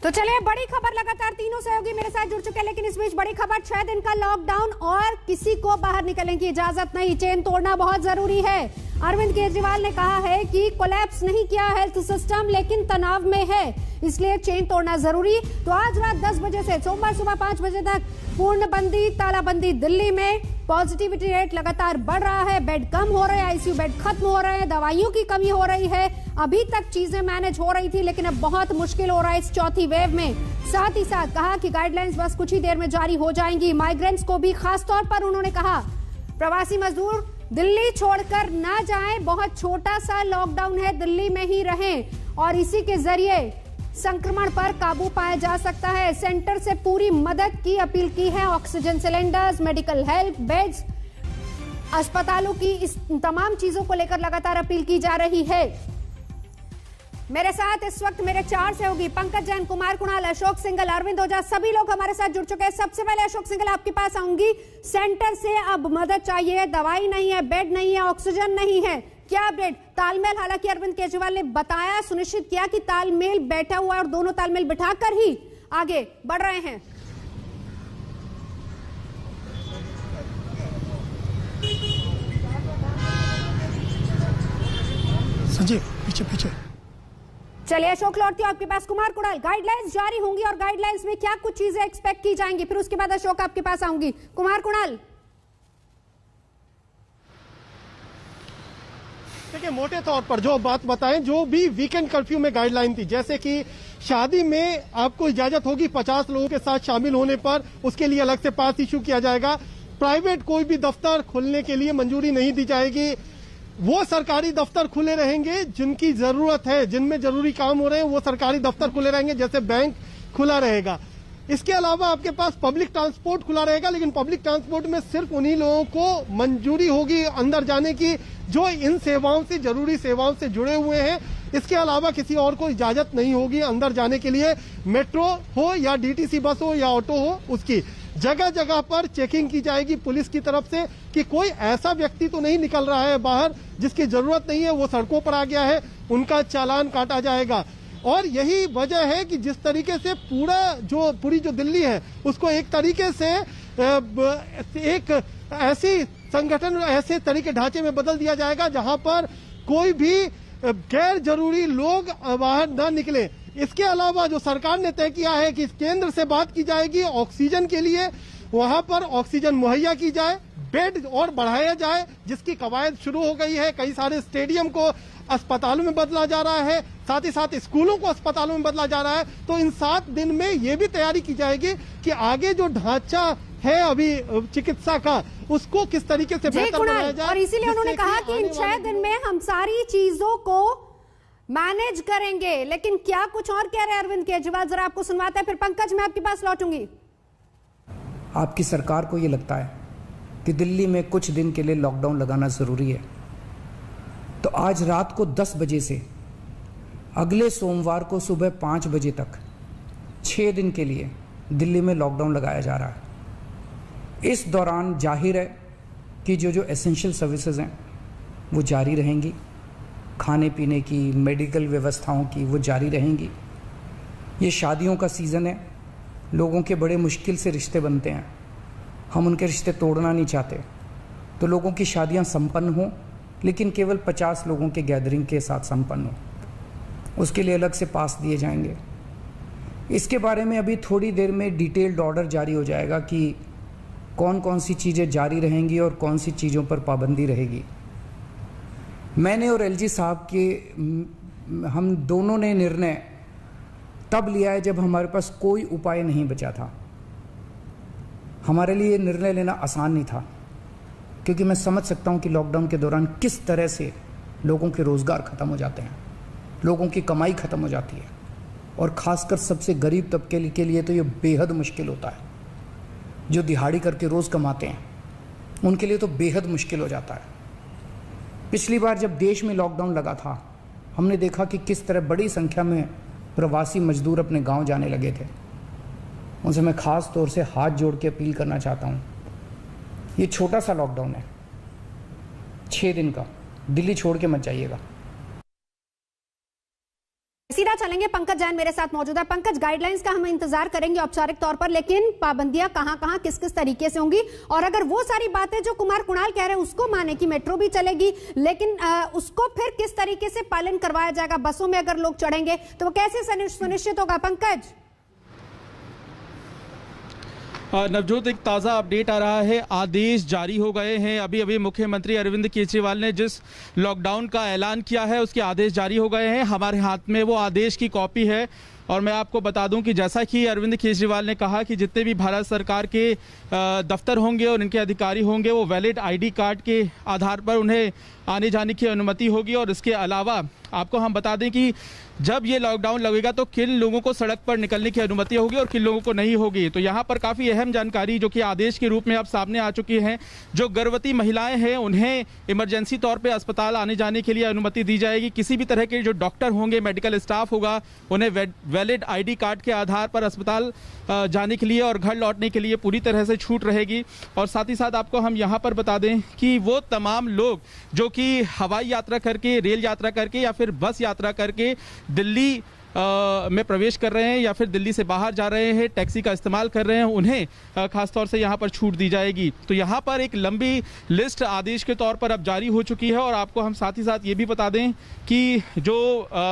तो चलिए बड़ी खबर, लगातार तीनों सहयोगी मेरे साथ जुड़ चुके हैं, लेकिन इस बीच बड़ी खबर 6 दिन का लॉकडाउन और किसी को बाहर निकलने की इजाजत नहीं। चेन तोड़ना बहुत जरूरी है। अरविंद केजरीवाल ने कहा है कि कोलैप्स नहीं किया हेल्थ सिस्टम, लेकिन तनाव में है, इसलिए चेन तोड़ना जरूरी। तो आज रात 10 बजे से सोमवार सुबह 5 बजे तक पूर्णबंदी, तालाबंदी। दिल्ली में पॉजिटिविटी रेट लगातार बढ़ रहा है, बेड कम हो रहे हैं, आईसीयू बेड खत्म हो रहे हैं, दवाइयों की कमी हो रही है। अभी तक चीजें मैनेज हो रही थी, लेकिन अब बहुत मुश्किल हो रहा है इस चौथी वेव में। साथ ही साथ कहा कि गाइडलाइंस बस कुछ ही देर में जारी हो जाएंगी। माइग्रेंट्स को भी खास तौर पर उन्होंने कहा प्रवासी मजदूर दिल्ली छोड़कर ना जाएं, बहुत छोटा सा लॉकडाउन है, दिल्ली में ही रहें और इसी के जरिए संक्रमण पर काबू पाया जा सकता है। सेंटर से पूरी मदद की अपील की है। Oxygen cylinders, medical help beds, अस्पतालों की इस तमाम चीजों को लेकर लगातार अपील की जा रही है। मेरे साथ इस वक्त मेरे 4 सहयोगी पंकज जैन, कुमार कुणाल, अशोक सिंघल, अरविंद ओझा, सभी लोग हमारे साथ जुड़ चुके हैं। सबसे पहले अशोक सिंघल, आपके पास आऊंगी। सेंटर से अब मदद चाहिए, दवाई नहीं है, बेड नहीं है, ऑक्सीजन नहीं है, क्या अपडेट? तालमेल, हालांकि अरविंद केजरीवाल ने बताया, सुनिश्चित किया कि तालमेल बैठा हुआ है और दोनों तालमेल बिठाकर ही आगे बढ़ रहे हैं। संजीव पीछे पीछे। चलिए अशोक, लौटती हूं आपके पास। कुमार कुणाल, गाइडलाइंस जारी होंगी और गाइडलाइंस में क्या कुछ चीजें एक्सपेक्ट की जाएंगी, फिर उसके बाद अशोक आपके पास आऊंगी। कुमार कुणाल, देखिए, मोटे तौर पर जो बात बताएं, जो भी वीकेंड कर्फ्यू में गाइडलाइन थी, जैसे कि शादी में आपको इजाजत होगी 50 लोगों के साथ शामिल होने पर, उसके लिए अलग से पास इशू किया जाएगा। प्राइवेट कोई भी दफ्तर खोलने के लिए मंजूरी नहीं दी जाएगी। वो सरकारी दफ्तर खुले रहेंगे जिनकी जरूरत है, जिनमें जरूरी काम हो रहे हैं, वो सरकारी दफ्तर खुले रहेंगे, जैसे बैंक खुला रहेगा। इसके अलावा आपके पास पब्लिक ट्रांसपोर्ट खुला रहेगा, लेकिन पब्लिक ट्रांसपोर्ट में सिर्फ उन्हीं लोगों को मंजूरी होगी अंदर जाने की जो इन सेवाओं से, जरूरी सेवाओं से जुड़े हुए हैं। इसके अलावा किसी और को इजाजत नहीं होगी अंदर जाने के लिए। मेट्रो हो या डीटीसी बस हो या ऑटो हो, उसकी जगह जगह पर चेकिंग की जाएगी पुलिस की तरफ से कि कोई ऐसा व्यक्ति तो नहीं निकल रहा है बाहर जिसकी जरूरत नहीं है, वो सड़कों पर आ गया है, उनका चालान काटा जाएगा। और यही वजह है कि जिस तरीके से पूरी जो दिल्ली है उसको एक तरीके से एक ऐसी संगठन, ऐसे तरीके ढांचे में बदल दिया जाएगा जहां पर कोई भी गैर जरूरी लोग बाहर न निकले। इसके अलावा जो सरकार ने तय किया है कि केंद्र से बात की जाएगी ऑक्सीजन के लिए, वहां पर ऑक्सीजन मुहैया की जाए, बेड और बढ़ाया जाए, जिसकी कवायद शुरू हो गई है। कई सारे स्टेडियम को अस्पतालों में बदला जा रहा है, साथ ही साथ स्कूलों को अस्पतालों में बदला जा रहा है। तो इन 7 दिन में ये भी तैयारी की जाएगी कि आगे जो ढांचा है अभी चिकित्सा का, उसको किस तरीके से बेहतर बनाया जाए। और इसीलिए उन्होंने कहा कि इन 6 दिन में हम सारी चीजों को मैनेज करेंगे। लेकिन क्या कुछ और कह रहे हैं अरविंद केजरीवाल, जरा आपको सुनवाते हैं, फिर पंकज मैं आपके पास लौटूंगी। आपकी सरकार को यह लगता है कि दिल्ली में कुछ दिन के लिए लॉकडाउन लगाना जरूरी है, तो आज रात को 10 बजे से अगले सोमवार को सुबह 5 बजे तक 6 दिन के लिए दिल्ली में लॉकडाउन लगाया जा रहा है। इस दौरान जाहिर है कि जो एसेंशियल सर्विसेज हैं वो जारी रहेंगी, खाने पीने की, मेडिकल व्यवस्थाओं की वो जारी रहेंगी। ये शादियों का सीज़न है, लोगों के बड़े मुश्किल से रिश्ते बनते हैं, हम उनके रिश्ते तोड़ना नहीं चाहते, तो लोगों की शादियां संपन्न हों, लेकिन केवल 50 लोगों के गैदरिंग के साथ संपन्न हो, उसके लिए अलग से पास दिए जाएंगे। इसके बारे में अभी थोड़ी देर में डिटेल्ड ऑर्डर जारी हो जाएगा कि कौन कौन सी चीज़ें जारी रहेंगी और कौन सी चीज़ों पर पाबंदी रहेगी। मैंने और एलजी साहब के हम दोनों ने निर्णय तब लिया है जब हमारे पास कोई उपाय नहीं बचा था। हमारे लिए निर्णय लेना आसान नहीं था, क्योंकि मैं समझ सकता हूं कि लॉकडाउन के दौरान किस तरह से लोगों के रोज़गार ख़त्म हो जाते हैं, लोगों की कमाई ख़त्म हो जाती है, और ख़ासकर सबसे गरीब तबके के लिए तो ये बेहद मुश्किल होता है। जो दिहाड़ी करके रोज़ कमाते हैं उनके लिए तो बेहद मुश्किल हो जाता है। पिछली बार जब देश में लॉकडाउन लगा था, हमने देखा कि किस तरह बड़ी संख्या में प्रवासी मजदूर अपने गांव जाने लगे थे। उनसे मैं ख़ास तौर से हाथ जोड़ के अपील करना चाहता हूं, ये छोटा सा लॉकडाउन है, 6 दिन का, दिल्ली छोड़ के मत जाइएगा। सीधा चलेंगे, पंकज जैन मेरे साथ मौजूद है। पंकज, गाइडलाइंस का हम इंतजार करेंगे औपचारिक तौर पर, लेकिन पाबंदियां कहां किस किस तरीके से होंगी, और अगर वो सारी बातें जो कुमार कुणाल कह रहे हैं उसको माने कि मेट्रो भी चलेगी, लेकिन उसको फिर किस तरीके से पालन करवाया जाएगा? बसों में अगर लोग चढ़ेंगे तो वो कैसे सुनिश्चित होगा? पंकज। नवजोत, एक ताज़ा अपडेट आ रहा है, आदेश जारी हो गए हैं। अभी अभी मुख्यमंत्री अरविंद केजरीवाल ने जिस लॉकडाउन का ऐलान किया है उसके आदेश जारी हो गए हैं। हमारे हाथ में वो आदेश की कॉपी है, और मैं आपको बता दूं कि जैसा कि अरविंद केजरीवाल ने कहा कि जितने भी भारत सरकार के दफ्तर होंगे और इनके अधिकारी होंगे वो वैलिड आईडी कार्ड के आधार पर उन्हें आने जाने की अनुमति होगी। और इसके अलावा आपको हम बता दें कि जब ये लॉकडाउन लगेगा तो किन लोगों को सड़क पर निकलने की अनुमति होगी और किन लोगों को नहीं होगी। तो यहाँ पर काफ़ी अहम जानकारी जो कि आदेश के रूप में अब सामने आ चुकी है। जो गर्भवती महिलाएं हैं उन्हें इमरजेंसी तौर पे अस्पताल आने जाने के लिए अनुमति दी जाएगी। किसी भी तरह के जो डॉक्टर होंगे, मेडिकल स्टाफ होगा, उन्हें वैलिड आईडी कार्ड के आधार पर अस्पताल जाने के लिए और घर लौटने के लिए पूरी तरह से छूट रहेगी। और साथ ही साथ आपको हम यहाँ पर बता दें कि वो तमाम लोग जो कि हवाई यात्रा करके, रेल यात्रा करके या फिर बस यात्रा करके दिल्ली में प्रवेश कर रहे हैं या फिर दिल्ली से बाहर जा रहे हैं, टैक्सी का इस्तेमाल कर रहे हैं, उन्हें खासतौर से यहाँ पर छूट दी जाएगी। तो यहाँ पर एक लंबी लिस्ट आदेश के तौर पर अब जारी हो चुकी है। और आपको हम साथ ही साथ ये भी बता दें कि जो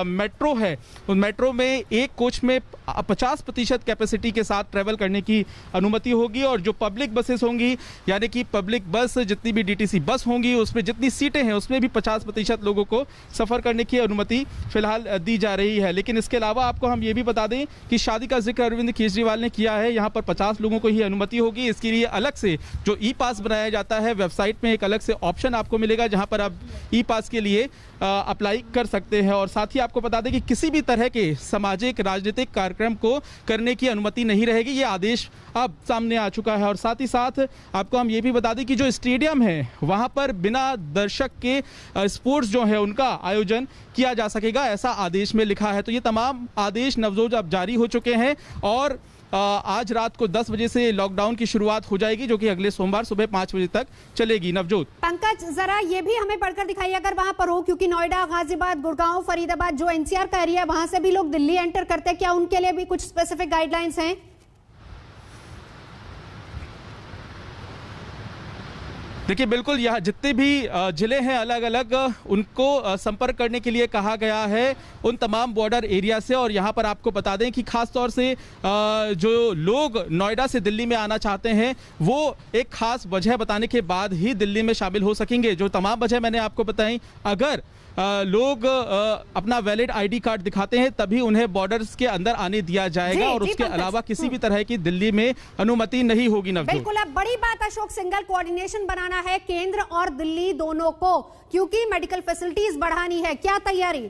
मेट्रो है उस मेट्रो में एक कोच में 50% कैपेसिटी के साथ ट्रैवल करने की अनुमति होगी। और जो पब्लिक बसेस होंगी, यानी कि पब्लिक बस जितनी भी डीटीसी बस होंगी उसमें जितनी सीटें हैं उसमें भी 50% लोगों को सफ़र करने की अनुमति फिलहाल दी जा रही है। लेकिन इसके अलावा आपको हम ये भी बता दें कि शादी का जिक्र अरविंद केजरीवाल ने किया है। यहाँ पर 50 लोगों को ही अनुमति होगी। इसके लिए अलग से जो ई पास बनाया जाता है, वेबसाइट में एक अलग से ऑप्शन आपको मिलेगा जहाँ पर आप ई पास के लिए अप्लाई कर सकते हैं। और साथ ही आपको बता दें कि किसी भी तरह के सामाजिक राजनीतिक कार्यक्रम को करने की अनुमति नहीं रहेगी। ये आदेश अब सामने आ चुका है। और साथ ही साथ आपको हम ये भी बता दें कि जो स्टेडियम है वहां पर बिना दर्शक के स्पोर्ट्स जो है उनका आयोजन किया जा सकेगा, ऐसा आदेश में लिखा है। तो ये तमाम आदेश नवजोत अब जारी हो चुके हैं और आज रात को 10 बजे से लॉकडाउन की शुरुआत हो जाएगी, जो कि अगले सोमवार सुबह 5 बजे तक चलेगी। नवजोत। पंकज, जरा ये भी हमें पढ़कर दिखाइए अगर वहां पर हो, क्योंकि नोएडा, गाजियाबाद, गुड़गांव, फरीदाबाद जो एनसीआर का एरिया है वहां से भी लोग दिल्ली एंटर करते हैं, क्या उनके लिए भी कुछ स्पेसिफिक गाइडलाइंस हैं? देखिए, बिल्कुल यहाँ जितने भी जिले हैं अलग अलग, उनको संपर्क करने के लिए कहा गया है उन तमाम बॉर्डर एरिया से। और यहाँ पर आपको बता दें कि खास तौर से जो लोग नोएडा से दिल्ली में आना चाहते हैं वो एक खास वजह बताने के बाद ही दिल्ली में शामिल हो सकेंगे। जो तमाम वजह मैंने आपको बताई, अगर लोग अपना वैलिड आईडी कार्ड दिखाते हैं तभी उन्हें बॉर्डर्स के अंदर आने दिया जाएगा और उसके अलावा किसी भी तरह की दिल्ली में अनुमति नहीं होगी। नवजोत, बिल्कुल। अब बड़ी बात अशोक, सिंगल कोऑर्डिनेशन बनाना है केंद्र और दिल्ली दोनों को, क्योंकि मेडिकल फैसिलिटीज बढ़ानी है। क्या तैयारी?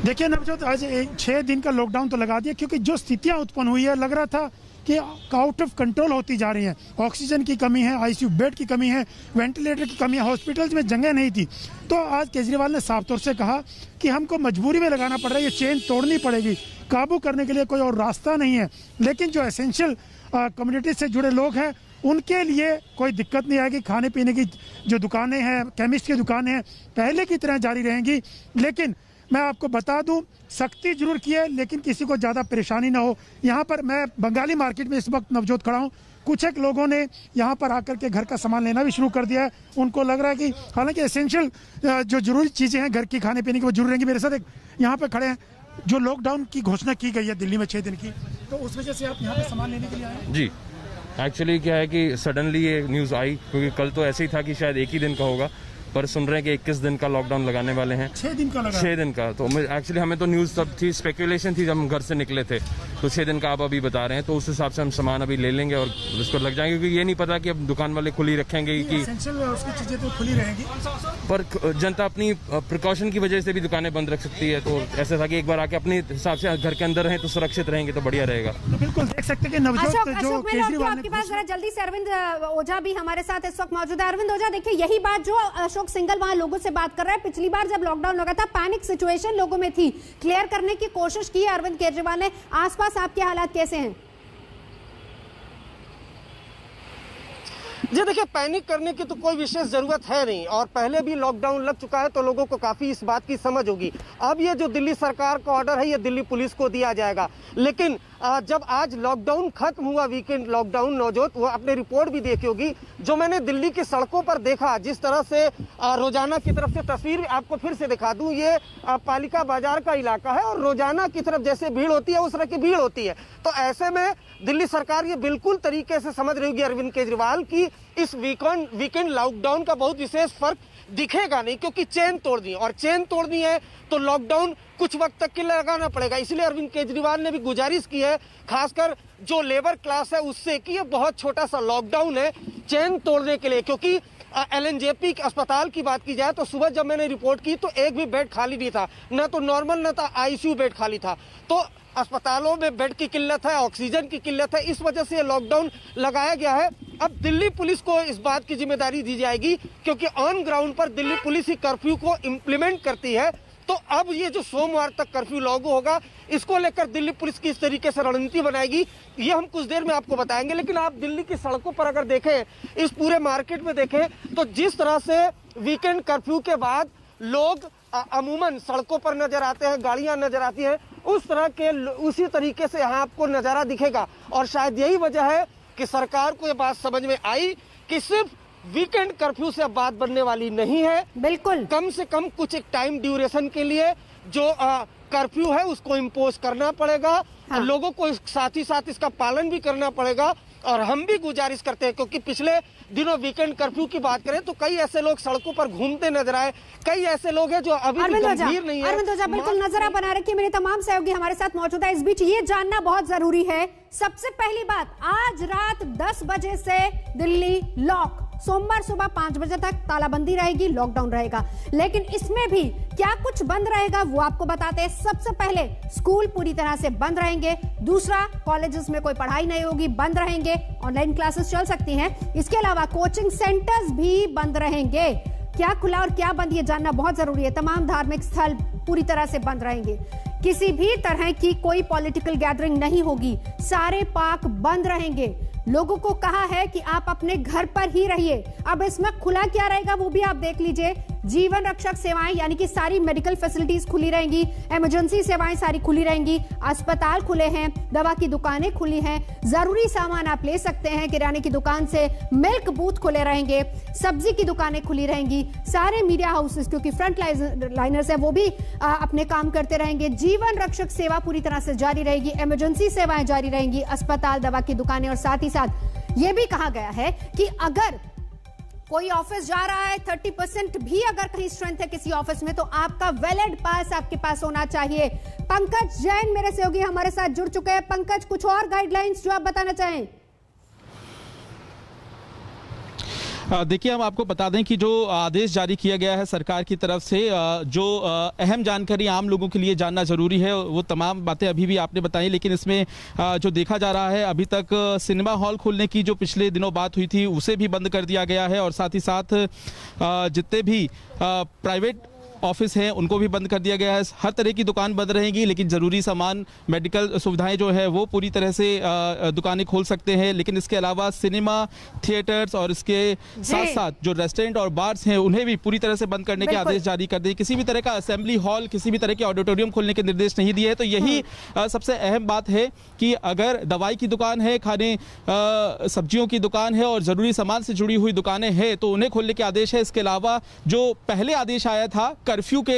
देखिए नवजोत, आज 6 दिन का लॉकडाउन तो लगा दिया, क्योंकि जो स्थितियां उत्पन्न हुई है, लग रहा था कि आउट ऑफ कंट्रोल होती जा रही है। ऑक्सीजन की कमी है, आईसीयू बेड की कमी है, वेंटिलेटर की कमी है, हॉस्पिटल्स में जगह नहीं थी। तो आज केजरीवाल ने साफ तौर से कहा कि हमको मजबूरी में लगाना पड़ रहा है, ये चेन तोड़नी पड़ेगी, काबू करने के लिए कोई और रास्ता नहीं है। लेकिन जो एसेंशियल कम्युनिटी से जुड़े लोग हैं उनके लिए कोई दिक्कत नहीं आएगी। खाने पीने की जो दुकानें हैं, केमिस्ट की दुकानें हैं, पहले की तरह जारी रहेंगी। लेकिन मैं आपको बता दूं, सख्ती जरूर की है, लेकिन किसी को ज़्यादा परेशानी ना हो। यहाँ पर मैं बंगाली मार्केट में इस वक्त नवजोत खड़ा हूँ। कुछ एक लोगों ने यहाँ पर आकर के घर का सामान लेना भी शुरू कर दिया है। उनको लग रहा है कि हालांकि एसेंशियल जो जरूरी चीज़ें हैं घर की, खाने पीने की, वो जरूर रहेंगी। मेरे साथ एक यहाँ पर खड़े हैं, जो लॉकडाउन की घोषणा की गई है दिल्ली में 6 दिन की, तो उस वजह से आप यहाँ पर सामान लेने के लिए आए? जी, एक्चुअली क्या है कि सडनली ये न्यूज़ आई, क्योंकि कल तो ऐसे ही था कि शायद 1 ही दिन का होगा, पर सुन रहे हैं कि 21 दिन का लॉकडाउन लगाने वाले हैं। 6 दिन का लगा? 6 दिन का। तो एक्चुअली हमें तो न्यूज़ तब थी, स्पेकुलेशन थी जब हम घर से निकले थे। तो 6 दिन का आप अभी बता रहे हैं, तो उस हिसाब से हम सामान अभी ले लेंगे और उसको लग जाएंगे, क्योंकि ये नहीं पता कि अब दुकान वाले खुली रखेंगे कि उसकी चीजें तो खुली रहेंगी, पर जनता अपनी प्रिकॉशन की वजह से भी दुकानें बंद रख सकती है। तो ऐसा था कि एक बार आके अपने हिसाब से घर के अंदर रहें तो सुरक्षित रहेंगे, तो बढ़िया रहेगा। तो बिल्कुल देख सकते हैं कि नवजोत जो केजरीवाल आपके पास जरा जल्दी से अरविंद ओझा भी हमारे साथ इस वक्त मौजूद है। अरविंद ओझा, देखिए यही बात जो अशोक सिंघल वहां लोगों से बात कर रहा है, पिछली बार जब लॉकडाउन लगा था पैनिक सिचुएशन लोगों में थी, क्लियर करने की कोशिश की अरविंद केजरीवाल ने। आसपास आपके हालात कैसे हैं? जी देखिए, पैनिक करने की तो कोई विशेष जरूरत है नहीं, और पहले भी लॉकडाउन लग चुका है तो लोगों को काफी इस बात की समझ होगी। अब ये जो दिल्ली सरकार का ऑर्डर है ये दिल्ली पुलिस को दिया जाएगा, लेकिन जब आज लॉकडाउन खत्म हुआ, वीकेंड लॉकडाउन, नवजोत वो आपने रिपोर्ट भी देखी होगी, जो मैंने दिल्ली की सड़कों पर देखा, जिस तरह से रोजाना की तरफ से तस्वीर आपको फिर से दिखा दूं, ये पालिका बाजार का इलाका है और रोजाना की तरफ जैसे भीड़ होती है उस तरह की भीड़ होती है। तो ऐसे में दिल्ली सरकार ये बिल्कुल तरीके से समझ रही होगी अरविंद केजरीवाल की इस वीकेंड लॉकडाउन का बहुत विशेष फर्क दिखेगा नहीं, क्योंकि चेन तोड़ दी, और चेन तोड़नी है तो लॉकडाउन कुछ वक्त तक के लिए लगाना पड़ेगा। इसलिए अरविंद केजरीवाल ने भी गुजारिश की है, खासकर जो लेबर क्लास है उससे, कि ये बहुत छोटा सा लॉकडाउन है चेन तोड़ने के लिए। क्योंकि LNJP अस्पताल की बात की जाए तो सुबह जब मैंने रिपोर्ट की तो एक भी बेड खाली नहीं था, न तो नॉर्मल न था ICU बेड खाली था। तो अस्पतालों में बेड की किल्लत है, ऑक्सीजन की किल्लत है, इस वजह से ये लॉकडाउन लगाया गया है। अब दिल्ली पुलिस को इस बात की जिम्मेदारी दी जाएगी, क्योंकि ऑन ग्राउंड पर दिल्ली पुलिस ही कर्फ्यू को इम्प्लीमेंट करती है। तो अब ये जो सोमवार तक कर्फ्यू लागू होगा, इसको लेकर दिल्ली पुलिस किस तरीके से रणनीति बनाएगी ये हम कुछ देर में आपको बताएंगे। लेकिन आप दिल्ली की सड़कों पर अगर देखें, इस पूरे मार्केट में देखें, तो जिस तरह से वीकेंड कर्फ्यू के बाद लोग अमूमन सड़कों पर नजर आते हैं, गाड़ियां नजर आती हैं, उस तरह के उसी तरीके से यहाँ आपको नजारा दिखेगा। और शायद यही वजह है कि सरकार को ये बात समझ में आई कि सिर्फ वीकेंड कर्फ्यू से अब बात बनने वाली नहीं है। बिल्कुल, कम से कम कुछ एक टाइम ड्यूरेशन के लिए जो कर्फ्यू है उसको इम्पोज करना पड़ेगा। हाँ। लोगों को साथ ही साथ इसका पालन भी करना पड़ेगा। और हम भी गुजारिश करते हैं, क्योंकि पिछले दिनों वीकेंड कर्फ्यू की बात करें तो कई ऐसे लोग सड़कों पर घूमते नजर आए, कई ऐसे लोग हैं जो अभी भी गंभीर नहीं है। अरविंद ओझा, बिल्कुल नजर आप बना रखिए, मेरे तमाम सहयोगी हमारे साथ मौजूद है। इस बीच ये जानना बहुत जरूरी है, सबसे पहली बात, आज रात 10 बजे से दिल्ली लॉक, सोमवार सुबह 5 बजे तक तालाबंदी रहेगी, लॉकडाउन रहेगा। लेकिन इसमें भी क्या कुछ बंद रहेगा वो आपको बताते हैं। सबसे पहले स्कूल पूरी तरह से बंद रहेंगे, दूसरा कॉलेजेस में कोई पढ़ाई नहीं होगी, बंद रहेंगे, ऑनलाइन क्लासेस चल सकती हैं। इसके अलावा कोचिंग सेंटर्स भी बंद रहेंगे। क्या खुला और क्या बंद ये जानना बहुत जरूरी है। तमाम धार्मिक स्थल पूरी तरह से बंद रहेंगे, किसी भी तरह की कोई पॉलिटिकल गैदरिंग नहीं होगी, सारे पार्क बंद रहेंगे। लोगों को कहा है कि आप अपने घर पर ही रहिए। अब इसमें खुला क्या रहेगा वो भी आप देख लीजिए। जीवन रक्षक सेवाएं यानी कि सारी मेडिकल फैसिलिटीज खुली रहेंगी, इमरजेंसी सेवाएं सारी खुली रहेंगी, अस्पताल खुले हैं, दवा की दुकानें खुली हैं, जरूरी सामान आप ले सकते हैं किराने की दुकान से, मिल्क बूथ खुले रहेंगे, सब्जी की दुकानें खुली रहेंगी, सारे मीडिया हाउसेस क्योंकि फ्रंट लाइनर्स है वो भी अपने काम करते रहेंगे। जीवन रक्षक सेवा पूरी तरह से जारी रहेगी, इमरजेंसी सेवाएं जारी रहेंगी, अस्पताल, दवा की दुकानें। और साथ ही साथ ये भी कहा गया है कि अगर कोई ऑफिस जा रहा है, 30% भी अगर कहीं स्ट्रेंथ है किसी ऑफिस में, तो आपका वैलिड पास आपके पास होना चाहिए। पंकज जैन मेरे सहयोगी हमारे साथ जुड़ चुके हैं। पंकज, कुछ और गाइडलाइंस जो आप बताना चाहें? देखिए, हम आपको बता दें कि जो आदेश जारी किया गया है सरकार की तरफ से, जो अहम जानकारी आम लोगों के लिए जानना जरूरी है वो तमाम बातें अभी भी आपने बताई। लेकिन इसमें जो देखा जा रहा है, अभी तक सिनेमा हॉल खोलने की जो पिछले दिनों बात हुई थी उसे भी बंद कर दिया गया है, और साथ ही साथ जितने भी प्राइवेट ऑफिस हैं उनको भी बंद कर दिया गया है। हर तरह की दुकान बंद रहेंगी, लेकिन ज़रूरी सामान, मेडिकल सुविधाएं जो है वो पूरी तरह से दुकानें खोल सकते हैं। लेकिन इसके अलावा सिनेमा, थिएटर्स और इसके साथ साथ जो रेस्टोरेंट और बार्स हैं उन्हें भी पूरी तरह से बंद करने के आदेश जारी कर दिए। किसी भी तरह का असेंबली हॉल, किसी भी तरह के ऑडिटोरियम खोलने के निर्देश नहीं दिए। तो यही सबसे अहम बात है कि अगर दवाई की दुकान है, खाने सब्जियों की दुकान है और ज़रूरी सामान से जुड़ी हुई दुकानें हैं तो उन्हें खोलने के आदेश है। इसके अलावा जो पहले आदेश आया था कर्फ्यू के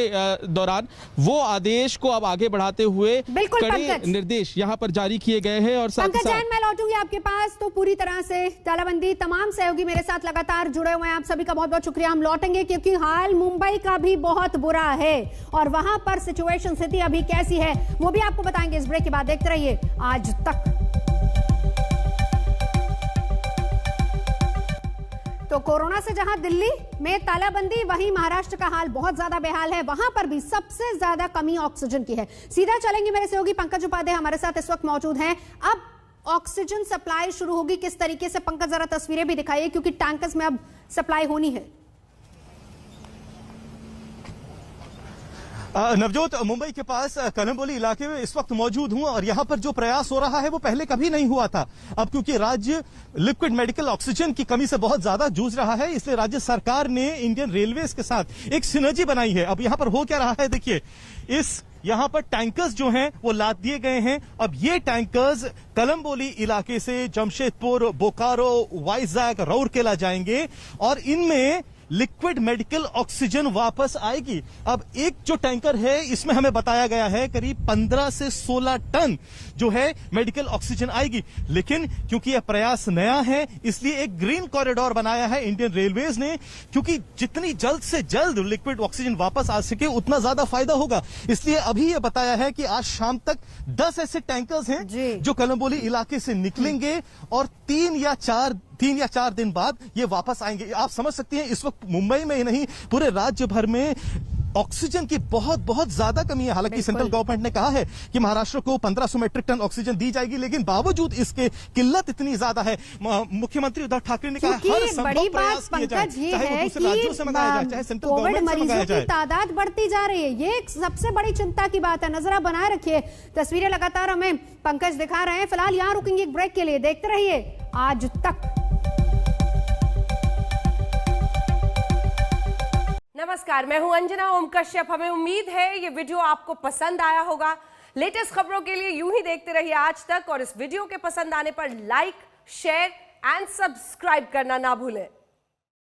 दौरान, वो आदेश को अब आगे बढ़ाते हुए कड़े निर्देश यहां पर जारी किए गए हैं। और पंकज जैन, मैं लौटूंगी आपके पास। तो पूरी तरह से तालाबंदी, तमाम सहयोगी मेरे साथ लगातार जुड़े हुए हैं, आप सभी का बहुत बहुत शुक्रिया। हम लौटेंगे क्योंकि हाल मुंबई का भी बहुत बुरा है और वहां पर सिचुएशन, स्थिति अभी कैसी है वो भी आपको बताएंगे इस ब्रेक के बाद। देखते रहिए आज तक। तो कोरोना से जहां दिल्ली में तालाबंदी, वहीं महाराष्ट्र का हाल बहुत ज्यादा बेहाल है। वहां पर भी सबसे ज्यादा कमी ऑक्सीजन की है। सीधा चलेंगे, मेरे सहयोगी पंकज उपाध्याय हमारे साथ इस वक्त मौजूद हैं। अब ऑक्सीजन सप्लाई शुरू होगी किस तरीके से, पंकज जरा तस्वीरें भी दिखाइए क्योंकि टैंकर्स में अब सप्लाई होनी है। नवजोत, मुंबई के पास कलंबोली इलाके में इस वक्त मौजूद हूं और यहां पर जो प्रयास हो रहा है वो पहले कभी नहीं हुआ था। अब क्योंकि राज्य लिक्विड मेडिकल ऑक्सीजन की कमी से बहुत ज्यादा जूझ रहा है, इसलिए राज्य सरकार ने इंडियन रेलवेज के साथ एक सिनर्जी बनाई है। अब यहां पर हो क्या रहा है, देखिए, यहां पर टैंकर्स जो हैं वो लाद दिए गए हैं। अब ये टैंकर्स कलंबोली इलाके से जमशेदपुर, बोकारो, वाइजैक, राउरकेला जाएंगे और इनमें लिक्विड मेडिकल ऑक्सीजन वापस आएगी। अब एक जो टैंकर है इसमें हमें बताया गया है करीब 15 से 16 टन जो है मेडिकल ऑक्सीजन आएगी, लेकिन क्योंकि यह प्रयास नया है इसलिए एक ग्रीन कॉरिडोर बनाया है इंडियन रेलवेज ने, क्योंकि जितनी जल्द से जल्द लिक्विड ऑक्सीजन वापस आ सके उतना ज्यादा फायदा होगा। इसलिए अभी यह बताया है कि आज शाम तक 10 ऐसे टैंकर्स हैं जो कलंबोली इलाके से निकलेंगे और 3 या 4 दिन बाद ये वापस आएंगे। आप समझ सकते हैं इस वक्त मुंबई में ही नहीं पूरे राज्य भर में ऑक्सीजन की बहुत ज्यादा कमी है। हालांकि सेंट्रल गवर्नमेंट ने कहा है कि महाराष्ट्र को 1500 मैट्रिक टन ऑक्सीजन दी जाएगी, लेकिन बावजूद इसके किल्लत इतनी ज्यादा है। मुख्यमंत्री उद्धव ठाकरे ने कहा हर संभव प्रयास किए जाए, चाहे वो दूसरे राज्यों से मंगाया जाए, चाहे सेंट्रल गवर्नमेंट से मंगाया जाए। तादाद बढ़ती जा रही है, ये एक सबसे बड़ी चिंता की बात है। नजर बनाए रखिए, तस्वीरें लगातार हमें पंकज दिखा रहे हैं। फिलहाल यहाँ रुकेंगे एक ब्रेक के लिए, देखते रहिए आज तक। नमस्कार, मैं हूं अंजना ओम कश्यप। हमें उम्मीद है ये वीडियो आपको पसंद आया होगा। लेटेस्ट खबरों के लिए यूं ही देखते रहिए आज तक और इस वीडियो के पसंद आने पर लाइक, शेयर एंड सब्सक्राइब करना ना भूलें।